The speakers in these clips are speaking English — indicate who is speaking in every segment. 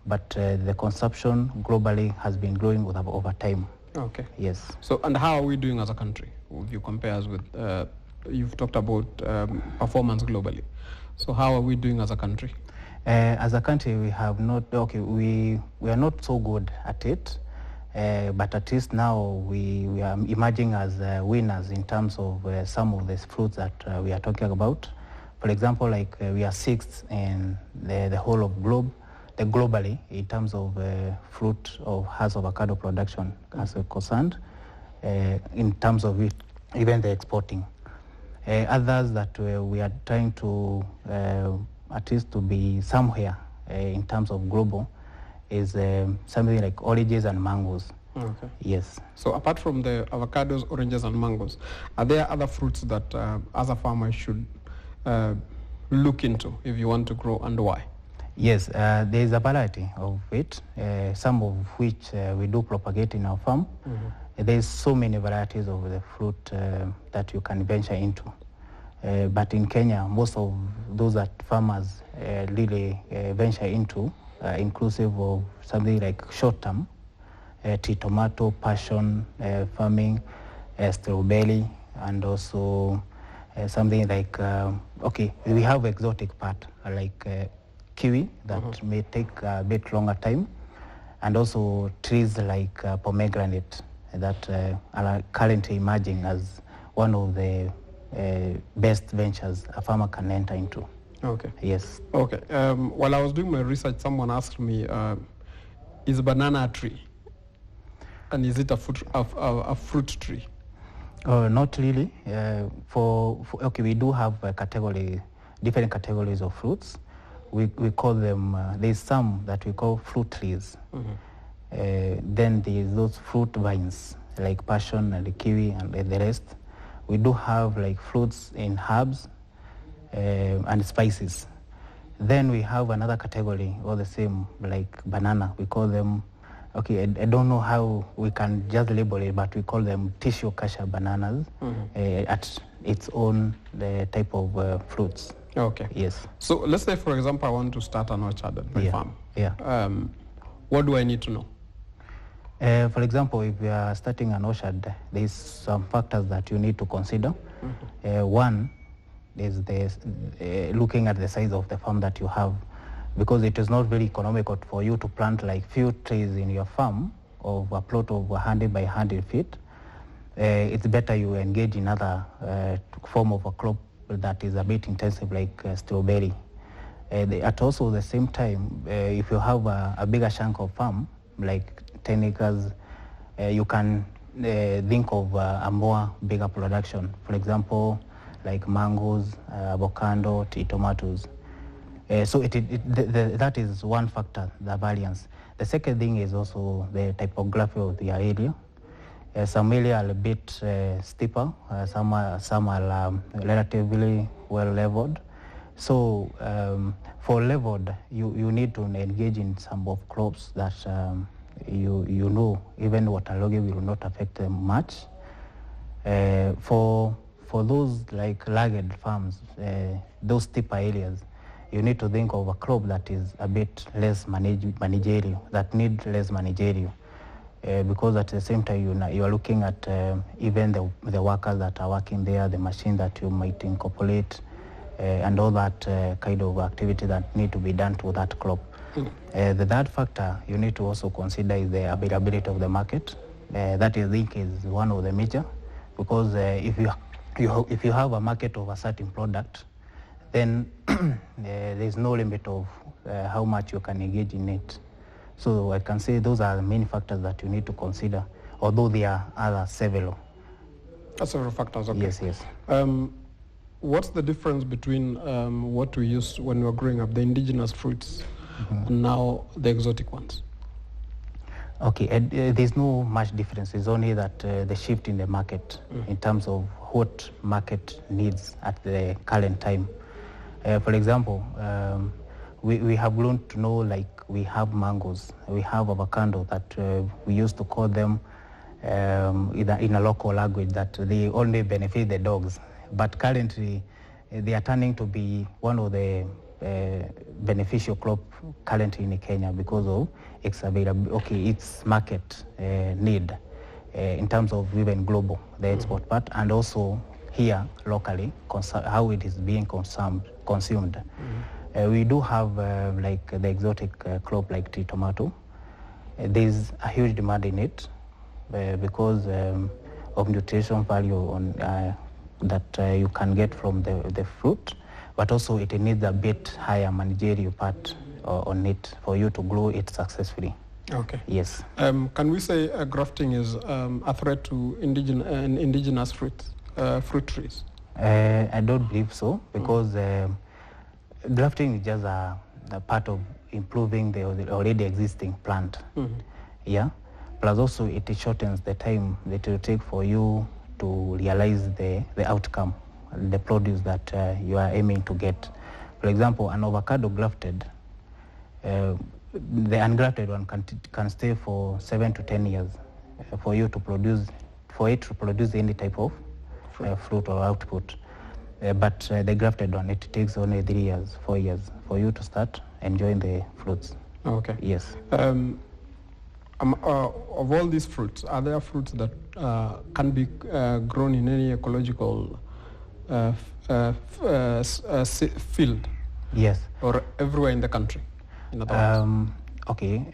Speaker 1: but the consumption globally has been growing over time.
Speaker 2: Okay.
Speaker 1: Yes.
Speaker 2: So, and how are we doing as a country? If you compare us with, you've talked about performance globally. So how are we doing as a country?
Speaker 1: As a country, we have not, we are not so good at it, but at least now we are emerging as winners in terms of some of the fruits that we are talking about. For example, like we are sixth in the whole of globally in terms of fruit of has avocado production as concerned, in terms of it, even the exporting. Others that we are trying to at least to be somewhere in terms of global is something like oranges and mangoes.
Speaker 2: Okay.
Speaker 1: Yes.
Speaker 2: So apart from the avocados, oranges and mangoes, are there other fruits that as a farmer should look into if you want to grow, and why?
Speaker 1: Yes, there is a variety of it, some of which we do propagate in our farm. There's so many varieties of the fruit that you can venture into. But in Kenya, most of those that farmers really venture into, inclusive of something like short-term, tea tomato, passion farming, strawberry, and also something like, we have exotic part like kiwi that may take a bit longer time, and also trees like pomegranate that are currently emerging as one of the best ventures a farmer can enter into.
Speaker 2: Okay.
Speaker 1: Yes.
Speaker 2: Okay. While I was doing my research, someone asked me, is banana a tree? And is it a fruit tree?
Speaker 1: Not really. We do have different categories of fruits. We call them, there's some that we call fruit trees. Then there's those fruit vines like passion and the kiwi and the rest. We do have like fruits in herbs and spices. Then we have another category, all the same, like banana. We call them, I don't know how we can just label it, but we call them tissue cassia bananas at its own type of fruits.
Speaker 2: Okay.
Speaker 1: Yes.
Speaker 2: So let's say, for example, I want to start an orchard at my farm.
Speaker 1: Yeah.
Speaker 2: What do I need to know?
Speaker 1: For example, if you are starting an orchard, there's some factors that you need to consider. One is looking at the size of the farm that you have, because it is not very economical for you to plant like few trees in your farm of a plot of 100 by 100 feet. It's better you engage in other form of a crop that is a bit intensive, like strawberry. At also the same time, if you have a bigger chunk of farm, like 10 acres, you can think of a more bigger production. For example, like mangoes, avocado, tea tomatoes. So that is one factor, the variance. The second thing is also the typography of the area. Some areas are a bit steeper, some are relatively well leveled. So for leveled, you need to engage in some of crops that you know even waterlogging will not affect them much. For those like lagged farms, those steeper areas, you need to think of a crop that is a bit less managerial, that need less managerial. Because at the same time you are looking at even the workers that are working there, the machine that you might incorporate, and all that kind of activity that need to be done to that crop. The third factor you need to also consider is the availability of the market. That I think is one of the major, because if you have a market of a certain product, then there is no limit of how much you can engage in it. So I can say those are the main factors that you need to consider, although there are other several.
Speaker 2: Several factors, okay.
Speaker 1: Yes.
Speaker 2: What's the difference between what we used when we were growing up, the indigenous fruits, and now the exotic ones?
Speaker 1: Okay, there's no much difference. It's only that the shift in the market in terms of what market needs at the current time. For example, we have grown to know, like, we have mangoes, we have avocado that we used to call them in a local language that they only benefit the dogs. But currently, they are turning to be one of the beneficial crop currently in Kenya because of its availability, its market need in terms of even global, the export part, and also here locally, how it is being consumed. We do have like the exotic crop like tea tomato. There's a huge demand in it because of nutrition value on that you can get from the fruit, but also it needs a bit higher managerial part on it for you to grow it successfully.
Speaker 2: Okay.
Speaker 1: Yes.
Speaker 2: Can we say grafting is a threat to indigenous fruit trees?
Speaker 1: I don't believe so, because grafting is just a part of improving the already existing plant. Yeah. Plus also it shortens the time that it will take for you to realize the outcome, the produce that you are aiming to get. For example, an avocado grafted, the ungrafted one can stay for 7 to 10 years for it to produce any type of fruit or output. But the grafted one, it takes only 3 years, 4 years for you to start enjoying the fruits.
Speaker 2: Okay.
Speaker 1: Yes.
Speaker 2: Of all these fruits, are there fruits that can be grown in any ecological field?
Speaker 1: Yes.
Speaker 2: Or everywhere in the country? In other words?
Speaker 1: Okay.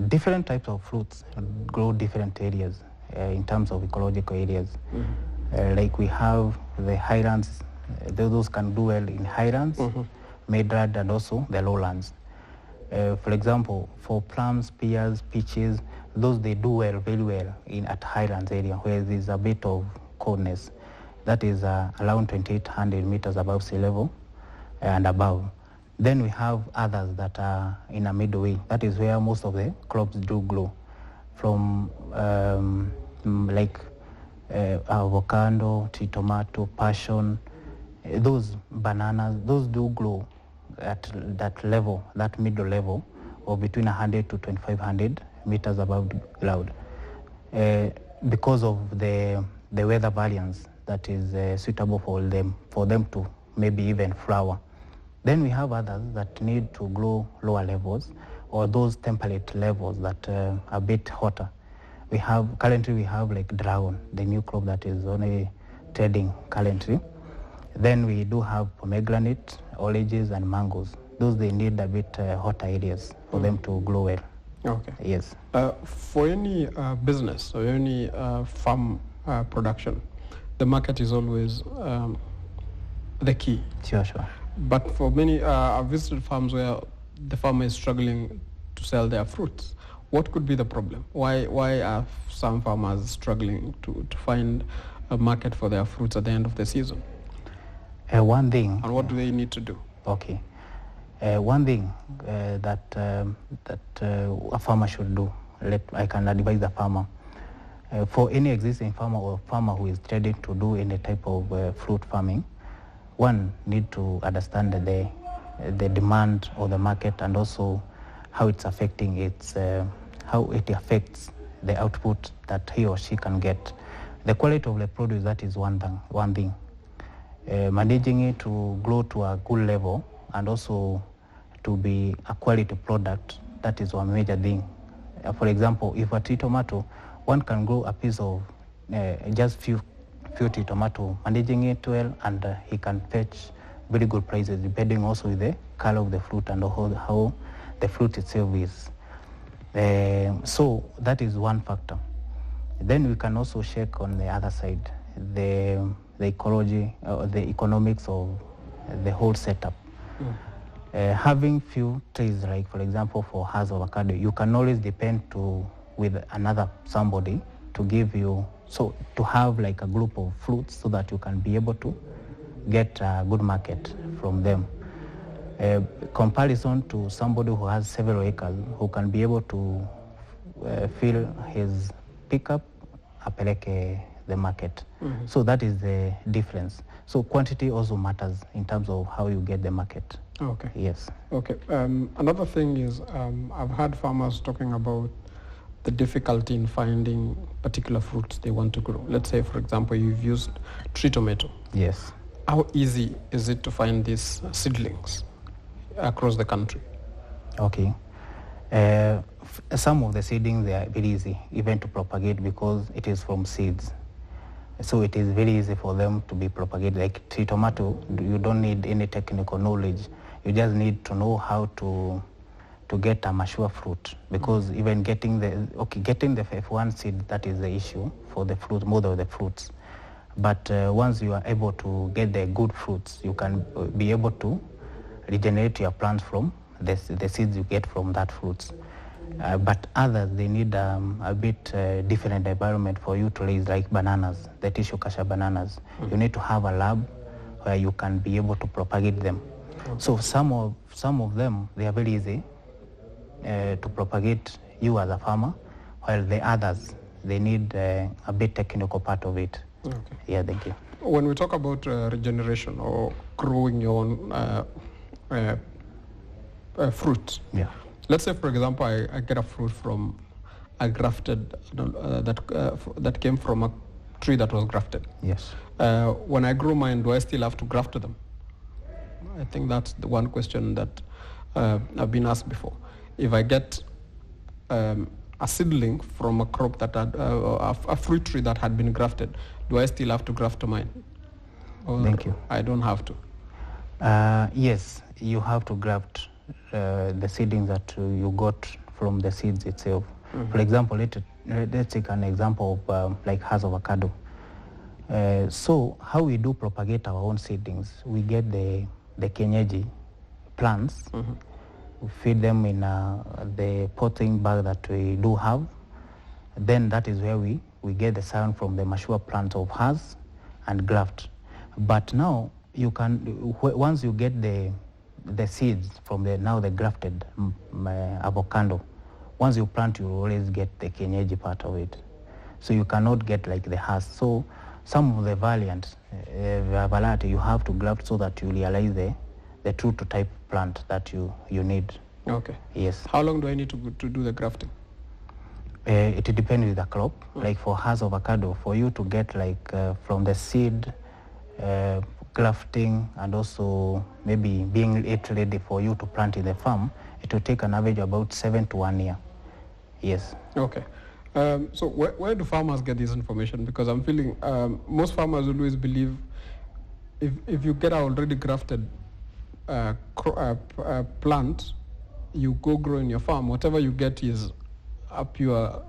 Speaker 1: Different types of fruits grow different areas in terms of ecological areas. Like we have the highlands, those can do well in highlands, midland, and also the lowlands. For example, for plums, pears, peaches, those they do well, very well at highlands area where there's a bit of coldness. That is around 2,800 meters above sea level and above. Then we have others that are in a middle way. That is where most of the crops do grow. From like avocado, tea tomato, passion, those bananas, those do grow at that level, that middle level of between 100 to 2,500 meters above ground, because of the weather variance that is suitable for them to maybe even flower. Then we have others that need to grow lower levels, or those temperate levels that are a bit hotter. Currently we have like dragon, the new crop that is only trading currently. Then we do have pomegranate, oranges, and mangoes. Those they need a bit hotter areas for them to grow well.
Speaker 2: Okay.
Speaker 1: Yes.
Speaker 2: For any business or any farm production, the market is always the key.
Speaker 1: Sure.
Speaker 2: But for many, I've visited farms where the farmer is struggling to sell their fruits. What could be the problem? Why are some farmers struggling to find a market for their fruits at the end of the season?
Speaker 1: One thing.
Speaker 2: And what do they need to do?
Speaker 1: Okay. One thing that a farmer should do, I can advise the farmer. For any existing farmer or farmer who is trading to do any type of fruit farming, one need to understand the demand of the market, and also how it's affecting how it affects the output that he or she can get. The quality of the produce, that is one thing. Managing it to grow to a good level and also to be a quality product, that is one major thing. For example, if a tea tomato, one can grow a piece of just few tea tomato, managing it well, and he can fetch very good prices, depending also with the color of the fruit and how the fruit itself is. So that is one factor. Then we can also check on the other side, the ecology, or the economics of the whole setup. Having few trees, like for example for Hass avocado, you can always depend with another somebody to give you, so to have like a group of fruits so that you can be able to get a good market from them. Comparison to somebody who has several acres, who can be able to fill his pickup, apeleke the market. So that is the difference. So quantity also matters in terms of how you get the market.
Speaker 2: Okay.
Speaker 1: Yes.
Speaker 2: Okay. Another thing is I've heard farmers talking about the difficulty in finding particular fruits they want to grow. Let's say, for example, you've used tree tomato.
Speaker 1: Yes.
Speaker 2: How easy is it to find these seedlings across the country?
Speaker 1: Okay. Some of the seedings, they are very easy even to propagate because it is from seeds. So it is very easy for them to be propagated. Like tree tomato, you don't need any technical knowledge. You just need to know how to get a mature fruit, because even getting the F1 seed, that is the issue for the fruit, most of the fruits. But once you are able to get the good fruits, you can be able to regenerate your plants from the seeds you get from that fruits. But others, they need a bit different environment for you to raise, like bananas, the tissue cassia bananas. You need to have a lab where you can be able to propagate them. So some of them, they are very easy to propagate you as a farmer, while the others, they need a bit technical part of it.
Speaker 2: Okay.
Speaker 1: Yeah, thank you.
Speaker 2: When we talk about regeneration or growing your own fruit,
Speaker 1: Yeah.
Speaker 2: let's say, for example, I get a fruit from a grafted, that came from a tree that was grafted.
Speaker 1: Yes.
Speaker 2: When I grow mine, do I still have to graft them? I think that's the one question that I've been asked before. If I get a seedling from a crop that had a fruit tree that had been grafted, do I still have to graft mine? Or
Speaker 1: Thank you.
Speaker 2: I don't have to?
Speaker 1: Yes, you have to graft the seedings that you got from the seeds itself. For example, let's take an example of like Hass avocado. So how we do propagate our own seedlings, we get the kienyeji plants, we feed them in the potting bag that we do have. Then that is where we get the sound from the mature plants of Hass and graft. But now you can, once you get the seeds from the grafted avocado, once you plant, you always get the kienyeji part of it. So you cannot get like the Hass. So some of the variants, variety, you have to graft so that you realize the true to type plant that you need.
Speaker 2: Okay.
Speaker 1: Yes.
Speaker 2: How long do I need to do the grafting?
Speaker 1: It depends with the crop. Like for Hass avocado, for you to get like from the seed, grafting, and also maybe being it ready for you to plant in the farm, it will take an average of about 7 to 1 year. Yes.
Speaker 2: Okay. So where do farmers get this information? Because I'm feeling most farmers always believe if you get an already grafted plant, you go grow in your farm, whatever you get is a pure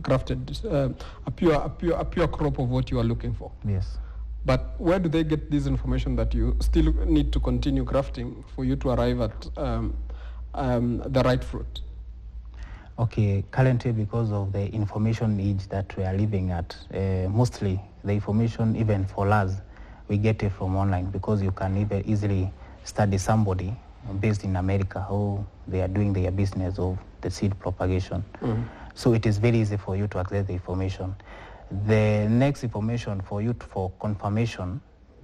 Speaker 2: grafted, a pure crop of what you are looking for.
Speaker 1: Yes.
Speaker 2: But where do they get this information that you still need to continue grafting for you to arrive at the right fruit?
Speaker 1: Okay, currently because of the information age that we are living at, mostly the information, even for us, we get it from online, because you can even easily study somebody based in America, how they are doing their business of the seed propagation. So it is very easy for you to access the information. The next information for you for confirmation,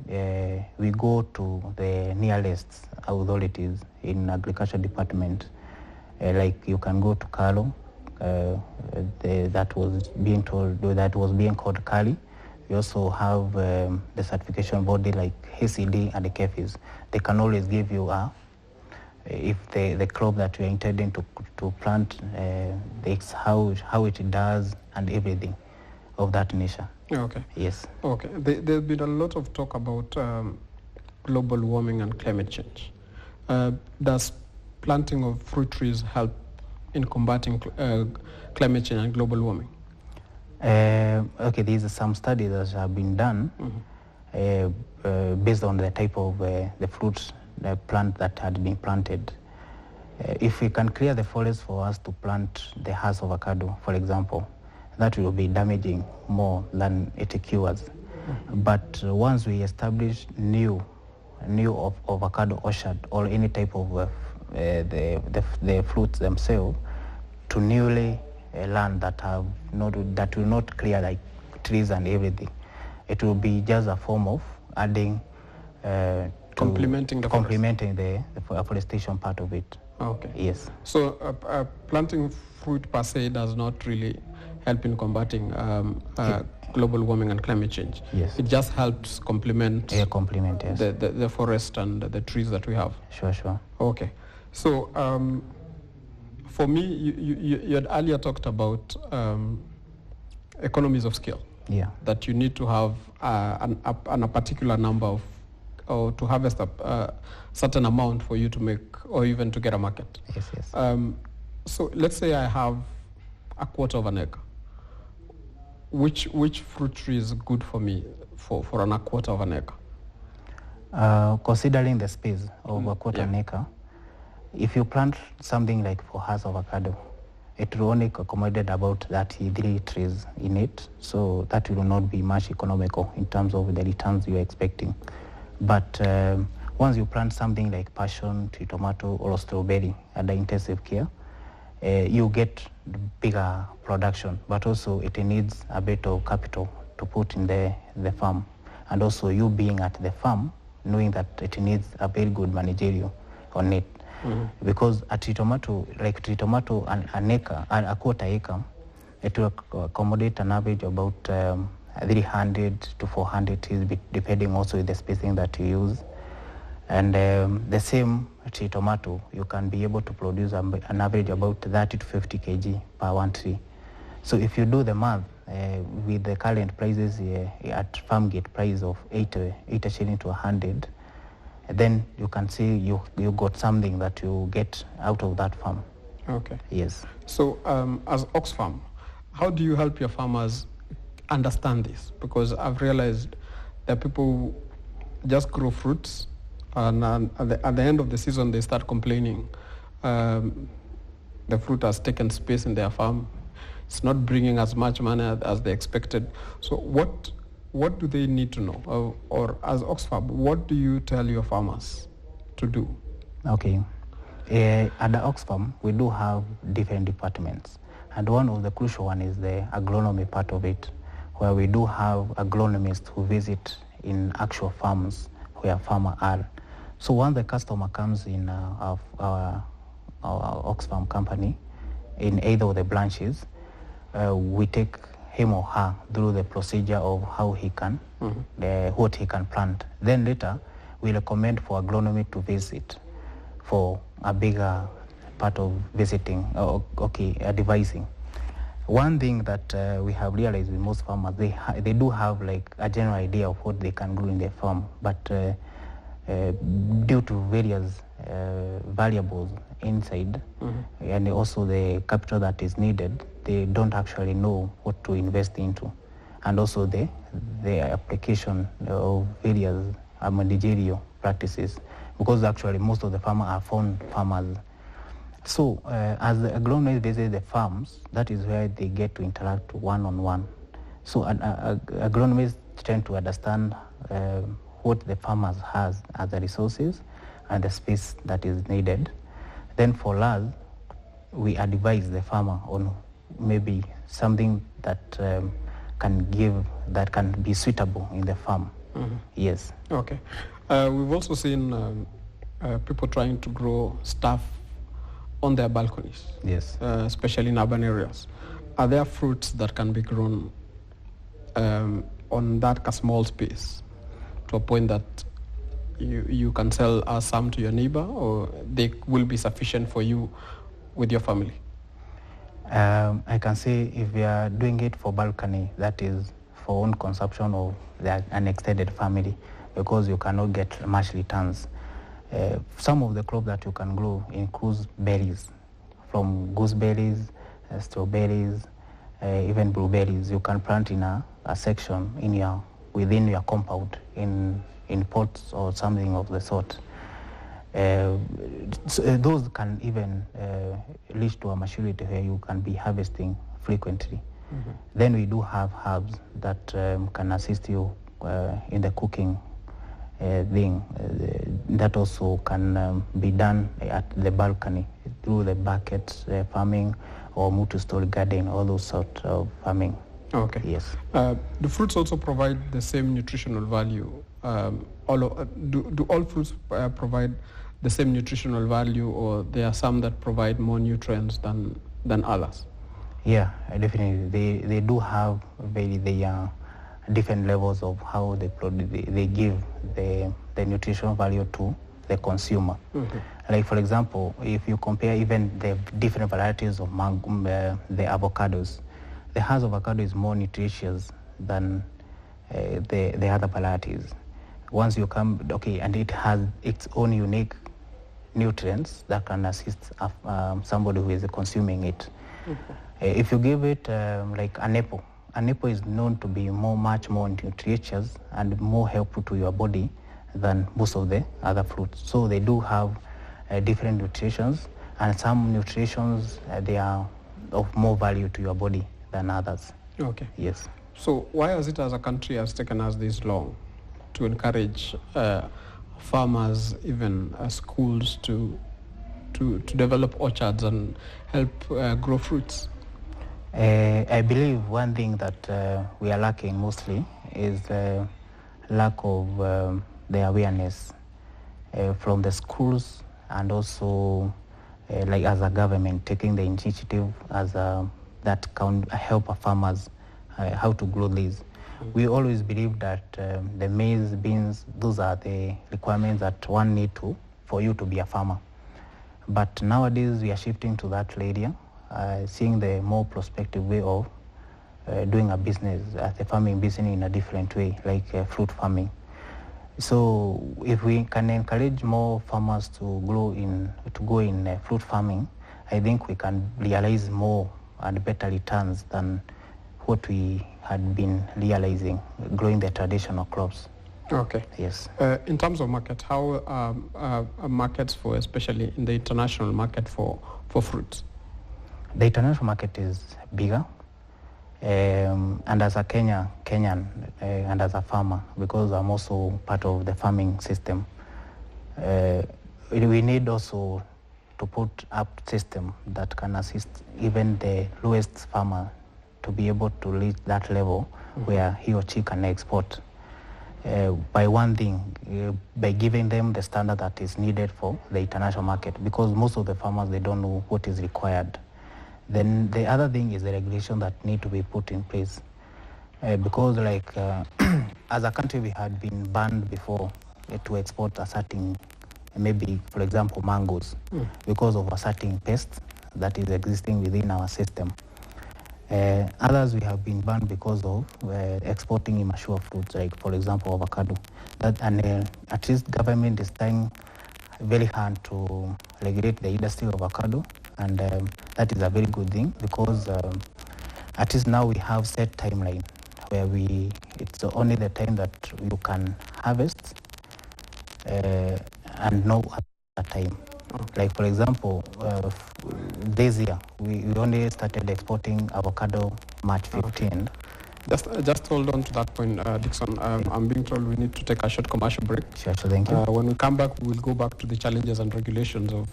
Speaker 1: we go to the nearest authorities in agriculture department. Like you can go to Kalo, that was being called Kali. We also have the certification body like HCD and the KEFIS. They can always give you if the crop that you are intending to plant, how it does and everything of that nature.
Speaker 2: Okay.
Speaker 1: Yes.
Speaker 2: Okay. There's been a lot of talk about global warming and climate change. Does planting of fruit trees help in combating climate change and global warming?
Speaker 1: Okay, these are some studies that have been done based on the type of the fruits, the plant that had been planted. If we can clear the forest for us to plant the Hass avocado, for example, that will be damaging more than it cures. But once we establish new avocado orchard or any type of the fruits themselves to newly land that will not clear like trees and everything, it will be just a form of adding
Speaker 2: complementing
Speaker 1: the afforestation part of it.
Speaker 2: Okay.
Speaker 1: Yes.
Speaker 2: So planting fruit per se does not really help in combating global warming and climate change.
Speaker 1: Yes.
Speaker 2: It just helps complement
Speaker 1: Complement, yes.
Speaker 2: the forest and the trees that we have.
Speaker 1: Sure.
Speaker 2: Okay. So for me, you had earlier talked about economies of scale.
Speaker 1: Yeah.
Speaker 2: That you need to have a particular number of, or to harvest a certain amount for you to make, or even to get a market.
Speaker 1: Yes.
Speaker 2: So let's say I have a quarter of an acre. Which fruit tree is good for me for a quarter of an acre?
Speaker 1: Considering the space of a quarter an acre, if you plant something like for house avocado, it will only accommodate about 33 trees in it, so that will not be much economical in terms of the returns you're expecting. But once you plant something like passion, tree tomato, or strawberry under intensive care, you get bigger production, but also it needs a bit of capital to put in the farm. And also you being at the farm, knowing that it needs a very good managerial on it. Mm-hmm. Because a tree tomato, an acre, a quarter acre, it will accommodate an average about 300 to 400 trees, depending also with the spacing that you use. And the same tree tomato, you can be able to produce an average about 30 to 50 kg per one tree. So if you do the math, with the current prices at farm gate price of 80 shilling to 100, then you can see you got something that you get out of that farm.
Speaker 2: Okay.
Speaker 1: Yes.
Speaker 2: So as Oxfam, how do you help your farmers understand this? Because I've realized that people just grow fruits, and at the end of the season they start complaining. The fruit has taken space in their farm. It's not bringing as much money as they expected. So what do they need to know? Or as Oxfam, what do you tell your farmers to do?
Speaker 1: Okay. At the Oxfam, we do have different departments. And one of the crucial one is the agronomy part of it, where we do have agronomists who visit in actual farms where farmers are. So once the customer comes in our Oxfam company, in either of the branches, we take him or her through the procedure of how he can, what he can plant. Then later, we recommend for agronomy to visit for a bigger part of visiting, advising. One thing that we have realized with most farmers, they do have like a general idea of what they can grow in their farm, but due to various variables inside, and also the capital that is needed, they don't actually know what to invest into, and also the application of various managerial practices, because actually most of the farmers are phone farmers. So as the agronomists visit the farms, that is where they get to interact one-on-one. So agronomists tend to understand what the farmers has as the resources and the space that is needed. Then for us, we advise the farmer on maybe something that can be suitable in the farm. Yes.
Speaker 2: Okay. We've also seen people trying to grow stuff on their balconies.
Speaker 1: Yes.
Speaker 2: Especially in urban areas. Are there fruits that can be grown on that small space to a point that you can sell some to your neighbor, or they will be sufficient for you with your family?
Speaker 1: I can say if we are doing it for balcony, that is for own consumption of an extended family, because you cannot get much returns. Some of the crops that you can grow includes berries, from gooseberries, strawberries, even blueberries. You can plant in a section within your compound in pots or something of the sort. So those can even reach to a maturity where you can be harvesting frequently. Then we do have herbs that can assist you in the cooking thing. That also can be done at the balcony through the bucket farming or multi-story garden, all those sort of farming.
Speaker 2: Okay.
Speaker 1: Yes.
Speaker 2: Do fruits also provide the same nutritional value? Do all fruits provide the same nutritional value, or there are some that provide more nutrients than others?
Speaker 1: Yeah, definitely. They do have different levels of how they give the nutritional value to the consumer. Like for example, if you compare even the different varieties of the avocados, the Hass avocado is more nutritious than the other varieties. Once you come, okay, and it has its own unique nutrients that can assist somebody who is consuming it. If you give it like an apple is known to be much more nutritious and more helpful to your body than most of the other fruits. So they do have different nutritions, and some nutritions they are of more value to your body than others.
Speaker 2: Okay.
Speaker 1: Yes.
Speaker 2: So why has it as a country has taken us this long to encourage farmers, even schools, to develop orchards and help grow fruits?
Speaker 1: I believe one thing that we are lacking mostly is lack of the awareness from the schools, and also like as a government taking the initiative as that can help farmers how to grow these. We always believe that the maize, beans, those are the requirements that one need for you to be a farmer. But nowadays we are shifting to that area, seeing the more prospective way of doing a business, a farming business in a different way, like fruit farming. So if we can encourage more farmers to go in fruit farming, I think we can realize more and better returns than what we had been realizing growing the traditional crops.
Speaker 2: Okay.
Speaker 1: Yes.
Speaker 2: In terms of market, how are markets for, especially in the international market for fruits?
Speaker 1: The international market is bigger, and as a Kenyan, and as a farmer, because I'm also part of the farming system, we need also to put up system that can assist even the lowest farmer to be able to reach that level where he or she can export. By one thing, by giving them the standard that is needed for the international market, because most of the farmers, they don't know what is required. Then the other thing is the regulation that need to be put in place, because like as a country we had been banned before to export a certain, maybe for example mangoes, because of a certain pest that is existing within our system. Others we have been banned because of exporting immature fruits, like for example avocado. At least government is trying very hard to regulate the industry of avocado, and that is a very good thing, because at least now we have set timeline where it's only the time that you can harvest and no other time. Like for example, this year we only started exporting avocado March 15th.
Speaker 2: Just hold on to that point, Dixon. I'm being told we need to take a short commercial break.
Speaker 1: Sure, thank you.
Speaker 2: When we come back, we will go back to the challenges and regulations of